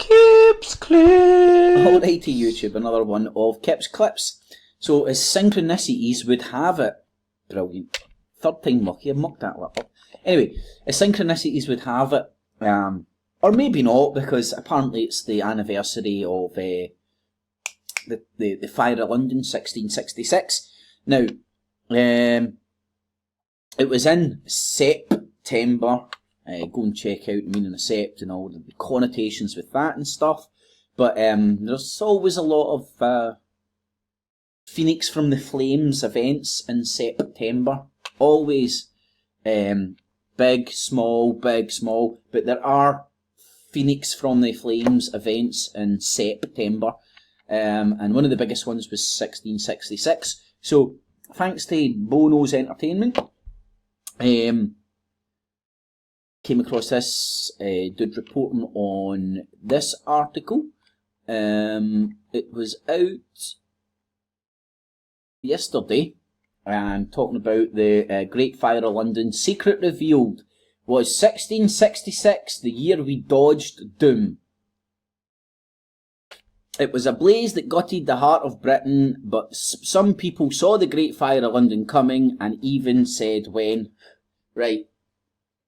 Kips Clips. Alrighty, YouTube, another one of Kips Clips. So, as synchronicities would have it, brilliant. Third time lucky, I've mucked that up. Anyway, as synchronicities would have it, or maybe not, because apparently it's the anniversary of the Fire of London, 1666. Now, it was in September. Go and check out the meaning of sept and all the connotations with that and stuff. But there's always a lot of Phoenix from the Flames events in September. Always big, small, but there are Phoenix from the Flames events in September. And one of the biggest ones was 1666. So, thanks to Bono's Entertainment, came across this, did reporting on this article. It was out yesterday, and talking about the Great Fire of London. Secret revealed was 1666, the year we dodged doom. It was a blaze that gutted the heart of Britain, but some people saw the Great Fire of London coming and even said when. Right.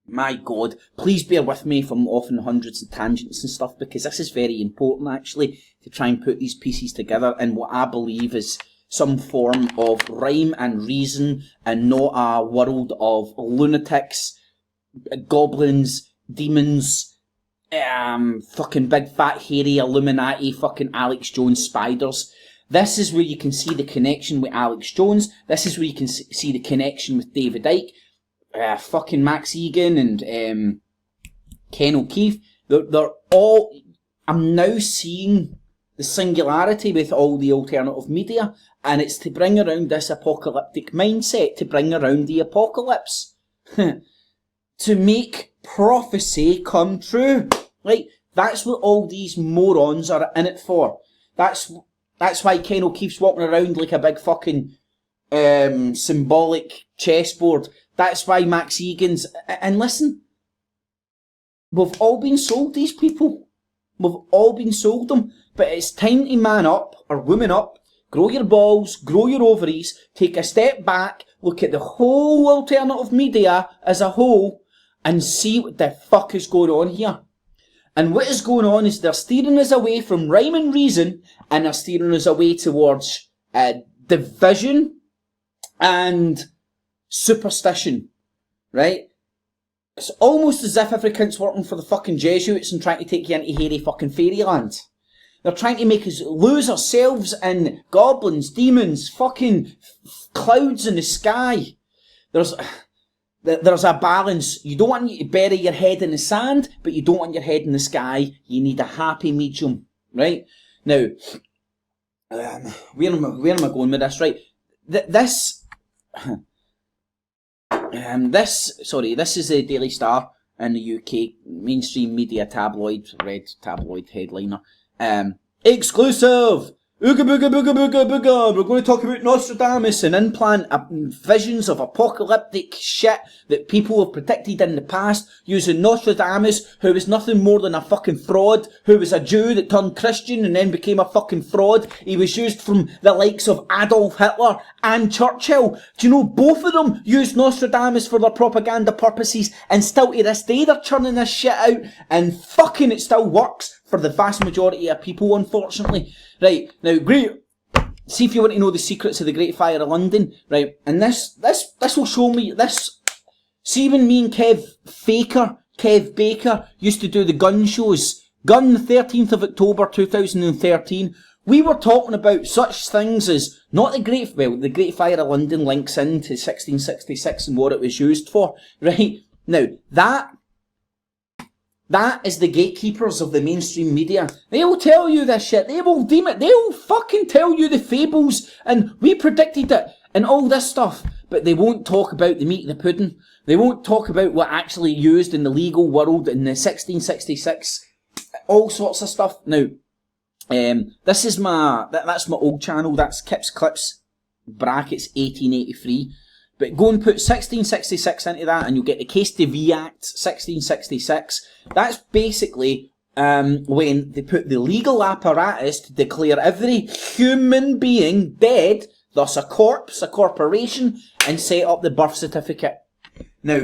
My God, please bear with me if I'm off on hundreds of tangents and stuff, because this is very important actually, to try and put these pieces together in what I believe is some form of rhyme and reason, and not a world of lunatics, goblins, demons, fucking big fat hairy Illuminati, fucking Alex Jones spiders. This is where you can see the connection with Alex Jones. This is where you can see the connection with David Icke. Fucking Max Egan and Ken O'Keefe. They're all... I'm now seeing the singularity with all the alternative media, and it's to bring around this apocalyptic mindset, to bring around the apocalypse. To make prophecy come true. Right? That's what all these morons are in it for. That's why Ken O'Keefe's walking around like a big fucking symbolic chessboard. That's why Max Egan's... And listen, we've all been sold these people. We've all been sold them. But it's time to man up, or woman up, grow your balls, grow your ovaries, take a step back, look at the whole alternative media as a whole, and see what the fuck is going on here. And what is going on is they're steering us away from rhyme and reason, and they're steering us away towards division and superstition, right? It's almost as if everything's working for the fucking Jesuits and trying to take you into hairy fucking fairyland. They're trying to make us lose ourselves in goblins, demons, fucking clouds in the sky. There's a balance. You don't want you to bury your head in the sand, but you don't want your head in the sky. You need a happy medium, right? Now, where am I going with this, right? This is the Daily Star in the UK, mainstream media tabloid, red tabloid headliner. Exclusive! Ooga booga booga booga booga! We're going to talk about Nostradamus and implant visions of apocalyptic shit that people have predicted in the past using Nostradamus, who was nothing more than a fucking fraud, who was a Jew that turned Christian and then became a fucking fraud. He was used from the likes of Adolf Hitler and Churchill. Do you know both of them used Nostradamus for their propaganda purposes, and still to this day they're churning this shit out, and fucking it still works for the vast majority of people, unfortunately. Right, now, great. See if you want to know the secrets of the Great Fire of London, right? And this will show me this. See when me and Kev Baker used to do the gun shows, Gun the 13th of October 2013, we were talking about such things as not the Great Fire of London links into 1666 and what it was used for, right? Now, that is the gatekeepers of the mainstream media. They will tell you this shit. They will deem it. They will fucking tell you the fables. And we predicted it. And all this stuff. But they won't talk about the meat of the pudding. They won't talk about what actually used in the legal world in the 1666. All sorts of stuff. Now, this is that's my old channel. That's Kips Clips, brackets 1883. But go and put 1666 into that and you'll get the Cestui Vie Act, 1666. That's basically when they put the legal apparatus to declare every human being dead, thus a corpse, a corporation, and set up the birth certificate. Now,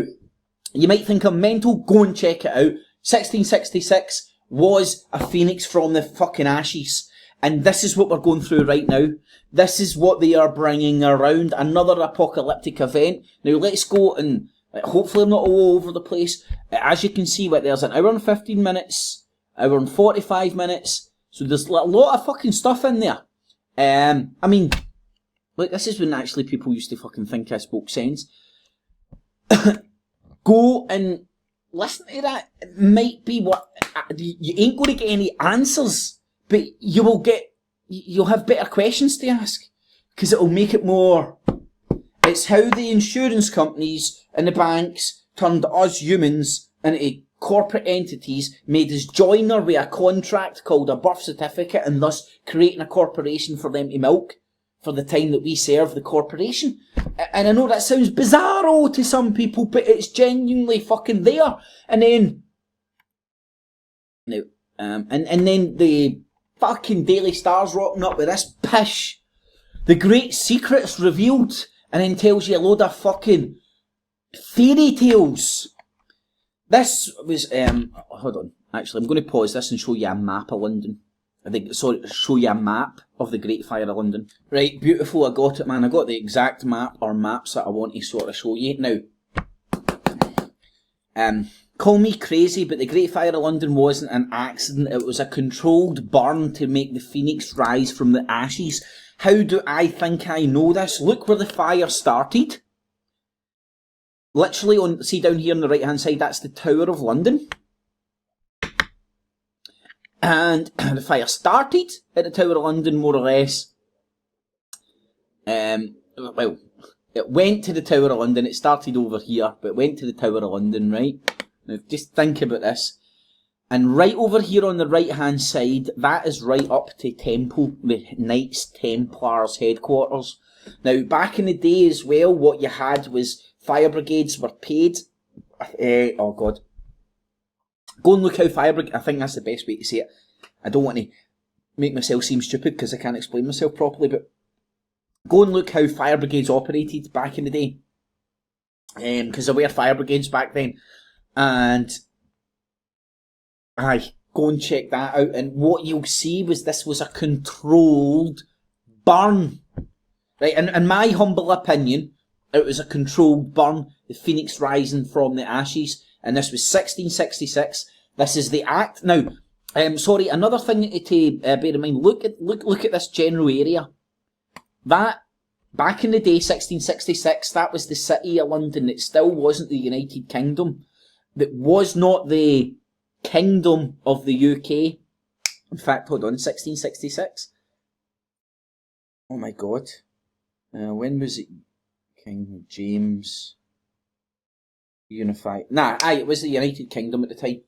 you might think I'm mental, go and check it out. 1666 was a phoenix from the fucking ashes. And this is what we're going through right now. This is what they are bringing around, another apocalyptic event. Now let's go and, hopefully I'm not all over the place. As you can see, there's an hour and 15 minutes, hour and 45 minutes. So there's a lot of fucking stuff in there. I mean, look, this is when actually people used to fucking think I spoke sense. Go and listen to that. It might be what, you ain't going to get any answers. But you'll have better questions to ask. Because it'll make it more... It's how the insurance companies and the banks turned us humans into corporate entities, made us join her with a contract called a birth certificate, and thus creating a corporation for them to milk for the time that we serve the corporation. And I know that sounds bizarro to some people, but it's genuinely fucking there. And then... Now, and then the... fucking Daily Star's rocking up with this pish. The great secrets revealed, and then tells you a load of fucking fairy tales. This was, hold on. Actually, I'm going to pause this and show you a map of London. Show you a map of the Great Fire of London. Right, beautiful, I got it, man. I got the exact map, or maps that I want to sort of show you. Now, call me crazy, but the Great Fire of London wasn't an accident. It was a controlled burn to make the phoenix rise from the ashes. How do I think I know this? Look where the fire started. Literally, see down here on the right hand side, that's the Tower of London. And the fire started at the Tower of London, more or less. Well, it went to the Tower of London. It started over here, but it went to the Tower of London, right? Now, just think about this. And right over here on the right-hand side, that is right up to Temple, the Knights Templars headquarters. Now, back in the day as well, what you had was fire brigades were paid. Oh, God. Go and look how fire brigades... I think that's the best way to say it. I don't want to make myself seem stupid because I can't explain myself properly, but go and look how fire brigades operated back in the day. Because there were fire brigades back then. And aye, go and check that out. And what you'll see was this was a controlled burn. Right, and in my humble opinion, it was a controlled burn. The phoenix rising from the ashes. And this was 1666. This is the Act. Now, sorry, another thing to bear in mind. Look at this general area. That, back in the day, 1666, that was the City of London. It still wasn't the United Kingdom. That was not the Kingdom of the UK. In fact, hold on, 1666. Oh my God. When was it? King James Unified. Nah, it was the United Kingdom at the time.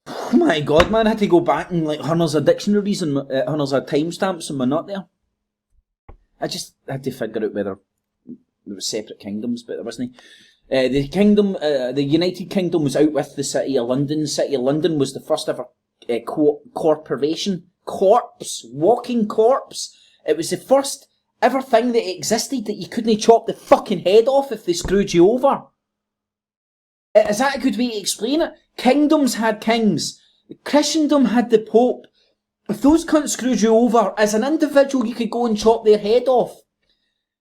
Oh my God, man, I had to go back and like hundreds of dictionaries and hundreds of timestamps and we're not there. I just had to figure out whether there were separate kingdoms, but there wasn't. The United Kingdom was out with the City of London. The City of London was the first ever corporation. Walking corpse. It was the first ever thing that existed that you couldn't chop the fucking head off if they screwed you over. Is that a good way to explain it? Kingdoms had kings. Christendom had the Pope. If those cunts screwed you over, as an individual you could go and chop their head off.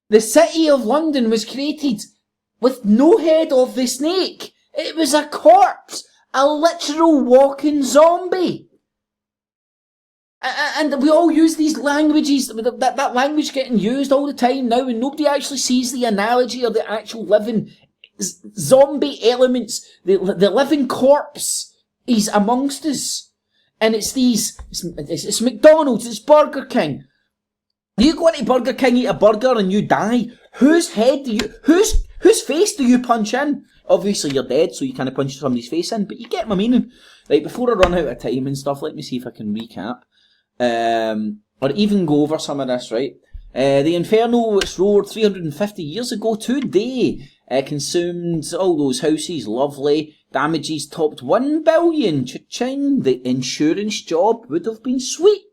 The City of London was created with no head of the snake. It was a corpse. A literal walking zombie. And we all use these languages, that language getting used all the time now, and nobody actually sees the analogy or the actual living zombie elements. The living corpse is amongst us. And it's it's McDonald's, it's Burger King. You go into Burger King, eat a burger and you die. Whose face do you punch in? Obviously you're dead, so you can't punch somebody's face in, but you get my meaning. Right, before I run out of time and stuff, let me see if I can recap. Or even go over some of this, right? The Inferno, which roared 350 years ago today, consumed all those houses, lovely, Damages topped 1 billion. Cha-ching. The insurance job would have been sweet.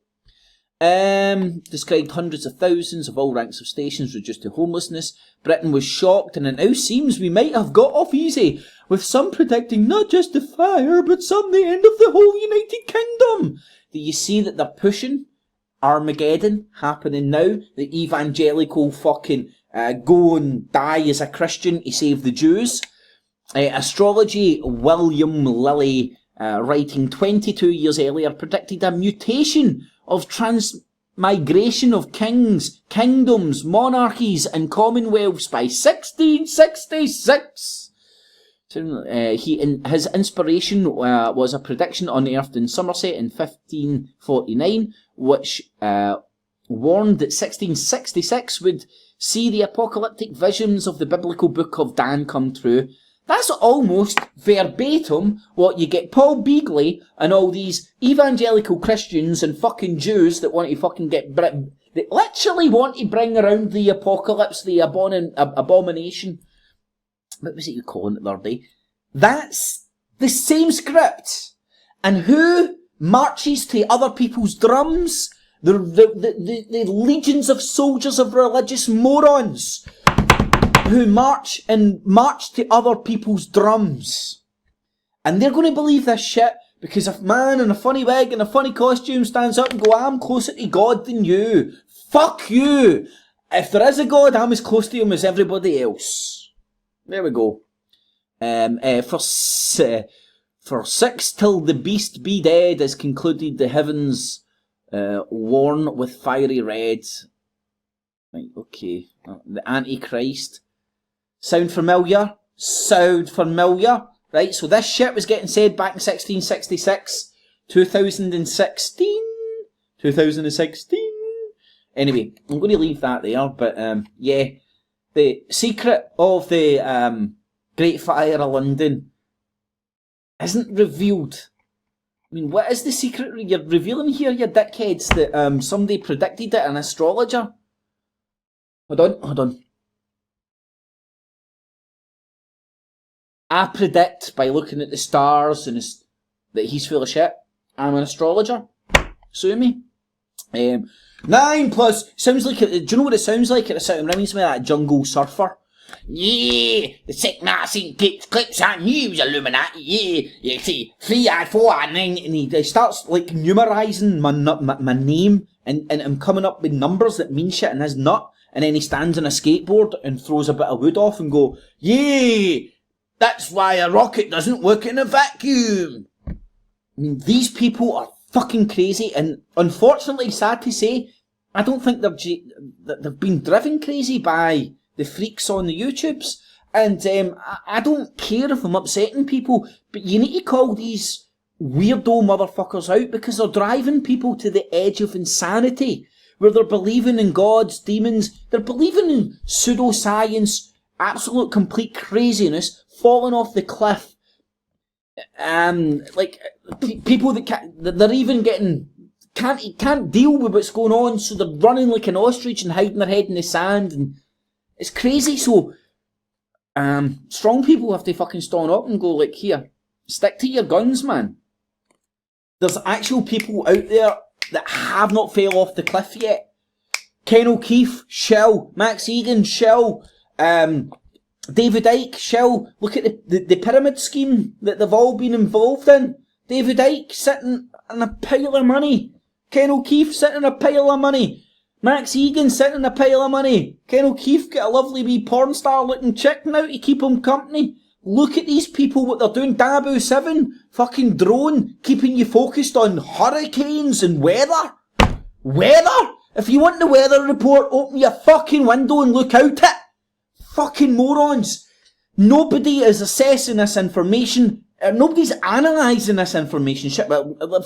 Described hundreds of thousands of all ranks of stations reduced to homelessness. Britain was shocked, and it now seems we might have got off easy, with some predicting not just the fire, but some the end of the whole United Kingdom. Do you see that they're pushing Armageddon happening now? The evangelical fucking go and die as a Christian to save the Jews. Astrology, William Lilly, writing 22 years earlier, predicted a mutation of transmigration of kings, kingdoms, monarchies and commonwealths by 1666. His inspiration was a prediction unearthed in Somerset in 1549, which warned that 1666 would see the apocalyptic visions of the biblical book of Dan come true. That's almost verbatim what you get Paul Beagley and all these evangelical Christians and fucking Jews that want to fucking get Britain. They literally want to bring around the apocalypse, the abomination. What was it you calling it the other day? That's the same script. And who marches to other people's drums? The legions of soldiers of religious morons who march to other people's drums. And they're going to believe this shit because a man in a funny wig and a funny costume stands up and go, I'm closer to God than you. Fuck you. If there is a God, I'm as close to him as everybody else. There we go. For 6 till the beast be dead is concluded the heavens worn with fiery red. Right, okay. The Antichrist. Sound familiar? Sound familiar? Right, so this shit was getting said back in 1666. 2016? 2016? Anyway, I'm going to leave that there, but yeah. The secret of the Great Fire of London isn't revealed. I mean, what is the secret you're revealing here, you dickheads, that somebody predicted it, an astrologer? Hold on. I predict by looking at the stars and that he's full of shit. I'm an astrologer. Sue me. 9 plus sounds like do you know what it sounds like? It reminds me of that Jungle Surfer. Yeah, the sick Nazi clips on news Illuminati. Yeah, you see, F.E.A.R, 4, 9, and he starts like numerising my name and I'm coming up with numbers that mean shit in his nut, and then he stands on a skateboard and throws a bit of wood off and go, yeah, that's why a rocket doesn't work in a vacuum. I mean, these people are fucking crazy, and unfortunately, sad to say, I don't think they've been driven crazy by the freaks on the YouTubes, and I don't care if I'm upsetting people, but you need to call these weirdo motherfuckers out because they're driving people to the edge of insanity, where they're believing in gods, demons, they're believing in pseudoscience, absolute complete craziness, falling off the cliff. Like people that they're even getting can't deal with what's going on, so they're running like an ostrich and hiding their head in the sand, and it's crazy. So strong people have to fucking stand up and go like, here, stick to your guns, man. There's actual people out there that have not fell off the cliff yet. Ken O'Keefe, shell. Max Egan, shell. David Icke, shell. Look at the pyramid scheme that they've all been involved in. David Icke sitting on a pile of money. Ken O'Keefe sitting on a pile of money. Max Egan sitting on a pile of money. Ken O'Keefe got a lovely wee porn star looking chick now to keep him company. Look at these people, what they're doing. Dabu 7, fucking drone, keeping you focused on hurricanes and weather. Weather? If you want the weather report, open your fucking window and look out it. Fucking morons. Nobody is assessing this information. Nobody's analysing this information.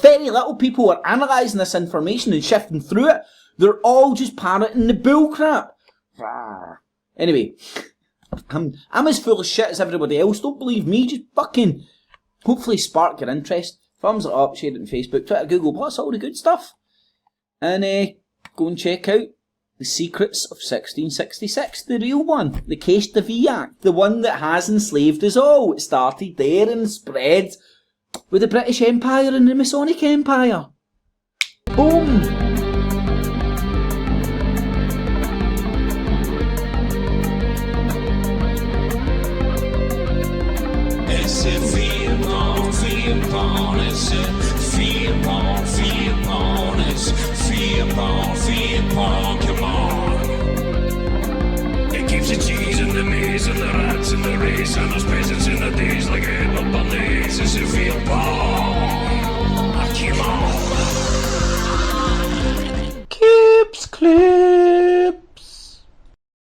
Very little people are analysing this information and shifting through it. They're all just parroting the bullcrap. Anyway, I'm as full of shit as everybody else. Don't believe me. Just fucking hopefully spark your interest. Thumbs it up, share it on Facebook, Twitter, Google+, all the good stuff. And go and check out The Secrets of 1666, the real one. The case the Vie Act, the one that has enslaved us all. It started there and spread with the British Empire and the Masonic Empire. Boom! It's a F.E.A.R, F.E.A.R, it's a F.E.A.R, F.E.A.R, it's F.E.A.R, F.E.A.R, come on. It keeps the cheese and the maize and the rats and the race and those peasants in the days like a head up on the ace. It's a